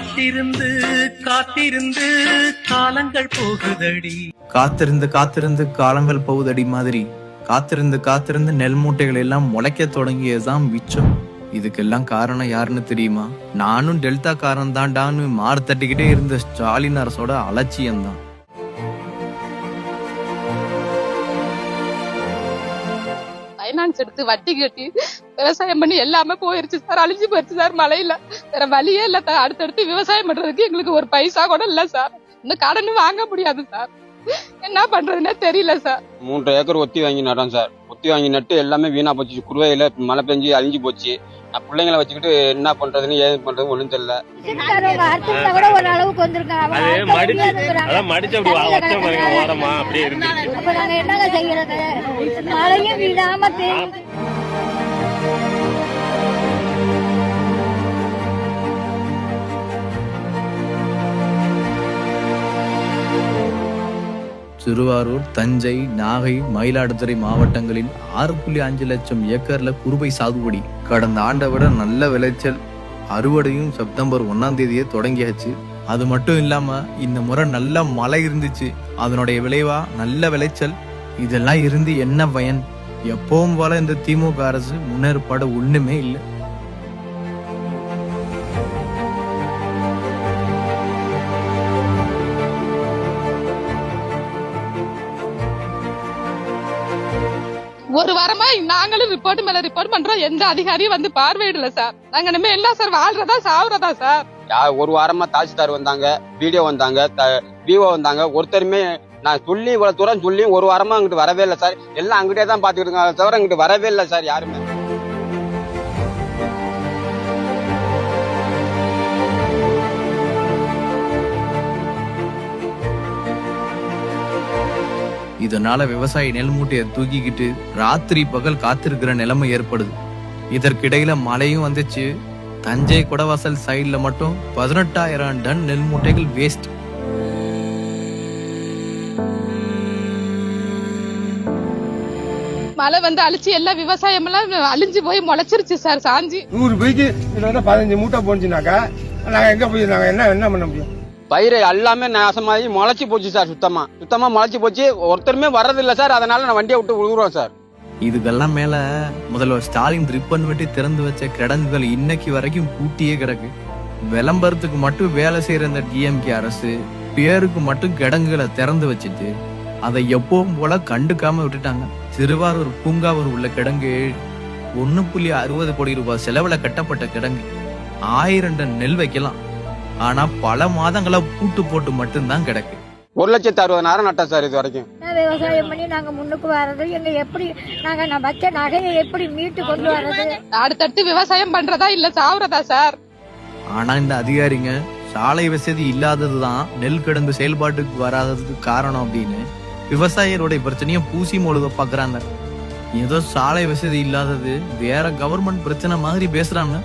காத்திருந்து காத்திருந்து காலங்கள் போகுதடி. காத்திருந்து காத்திருந்து காலங்கள் போகுதடி மாதிரி காத்திருந்து காத்திருந்து நெல் மூட்டைகள் எல்லாம் முளைக்க தொடங்கியதுதான் மிச்சம். இதுக்கெல்லாம் காரணம் யாருன்னு தெரியுமா? நானும் டெல்டா காரன் தான்டான்னு மாறு தட்டிக்கிட்டே இருந்த ஸ்டாலின் அரசோட அலட்சியம்தான். பைனான்ஸ் எடுத்து வட்டி கட்டி விவசாயம் பண்ணி எல்லாமே போயிருச்சு சார், அழிஞ்சு போயிருச்சு சார். மழையில வேற வழியே இல்ல. அடுத்தடுத்து விவசாயம் பண்றதுக்கு எங்களுக்கு ஒரு பைசா கூட இல்ல சார். இன்னும் கடன் வாங்க முடியாது சார். என்ன பண்றதுன்னே தெரியல சார். 3 ஏக்கர் ஒத்தி வாங்கி நட்டோம் சார். ஒத்தி வாங்கி நட்டு எல்லாமே வீணா போச்சு. குருவையில மழை பெஞ்சு அழிஞ்சு போச்சு. நான் பிள்ளைங்களை வச்சுக்கிட்டு என்ன பண்றதுன்னு ஏது பண்றது ஒண்ணும் தெரியல. திருவாரூர், தஞ்சை, நாகை, மயிலாடுதுறை மாவட்டங்களில் 6.5 லட்சம் ஏக்கர்ல குறுவை சாகுபடி. கடந்த ஆண்டை விட நல்ல விளைச்சல். அறுவடையும் செப்டம்பர் 1ஆம் தேதியே தொடங்கியாச்சு. அது மட்டும் இல்லாம இந்த முறை நல்ல மழை இருந்துச்சு. அதனுடைய விளைவா நல்ல விளைச்சல். இதெல்லாம் இருந்து என்ன பயன்? எப்பவும் போல இந்த திமுக அரசு முன்னேற்பாடு ஒண்ணுமே இல்லை. ஒரு வாரமா நாங்களும் ரிப்போர்ட் மேல ரிப்போர்ட் பண்றோம். எந்த அதிகாரியும் வந்து பார்வையிடல சார். நாங்க இனிமே என்ன சார், வாழ்றதா சாவுறதா சார்? ஒரு வாரமா தாசில்தார் வந்தாங்க, வீடியோ வந்தாங்க, விஓ வந்தாங்க. ஒருத்தருமே நான் சொல்லி இவ்வளவு தூரம் சொல்லி ஒரு வாரமா அங்கிட்டு வரவே இல்லை சார். எல்லாம் அங்கிட்டே தான் பாத்துக்கிட்டு இருக்காங்க தவிர அங்கிட்டு வரவே இல்லை சார் யாருமே. இதனால விவசாயி நெல் மூட்டையை தூக்கிக்கிட்டு ராத்திரி பகல் காத்திருக்கிற நிலைமை ஏற்படுது. இதற்கிடையில மழையும் வந்துச்சு. தஞ்சை குடவாசல் சைட்ல மட்டும் 18,000 டன் நெல் மூட்டைகள் வேஸ்ட். மழை வந்து அழிச்சு எல்லா விவசாயம் எல்லாம் அழிஞ்சு போய் முளைச்சிருச்சு சார். சாஞ்சி 100 பைக்கு 15 மூட்டை போச்சுனாக்கா நாங்க எங்க போய் நாங்க என்ன பண்ண முடியும்? பயிரை எல்லாமே நாசமாகி முளைச்சி போச்சு சார். சுத்தமா முளைச்சி போச்சு. ஒருத்தருமே வர்றதில்லை சார். அதனால நான் வண்டியை விட்டு விழுகுறோம் சார். இதுக்கெல்லாம் மேல முதல்வர் ஸ்டாலின் ரிப்பன் வெட்டி திறந்து வச்ச கிடங்குகள் இன்னைக்கு வரைக்கும் பூட்டியே கிடக்கு. விளம்பரத்துக்கு மட்டும் வேலை செய்யற இந்த டிஎம்கே அரசு பேருக்கு மட்டும் கிடங்குகளை திறந்து வச்சுட்டு அதை எப்பவும் போல கண்டுக்காம விட்டுட்டாங்க. திருவாரூர் பூங்காவூர் உள்ள கிடங்கு 1.60 கோடி ரூபாய் செலவுல கட்டப்பட்ட கிடங்கு. 1000 டன் நெல் வைக்கலாம். ஆனா பல மாதங்களா பூட்டு போட்டு மட்டும்தான் கிடக்கு. 1,60,000 நட்டோம் சார் இது வரைக்கும். விவசாயம் பண்ணி நாங்க முன்னுக்கு வர்றது எங்க எப்படி? நாங்க வச்ச நகையை எப்படி மீட்டு கொண்டு வர்றது? அடுத்தடுத்து விவசாயம் பண்றதா இல்ல சாவுறதா சார்? ஆனா இந்த அதிகாரிங்க சாலை வசதி இல்லாததுதான் நெல் கிடங்கு செயல்பாட்டுக்கு வராததுக்கு காரணம் அப்படின்னு விவசாயிகளுடைய பிரச்சனையை பூசி மொழுக பாக்குறாங்க. ஏதோ சாலை வசதி இல்லாதது வேற கவர்மெண்ட் பிரச்சனை மாதிரி பேசுறாங்க.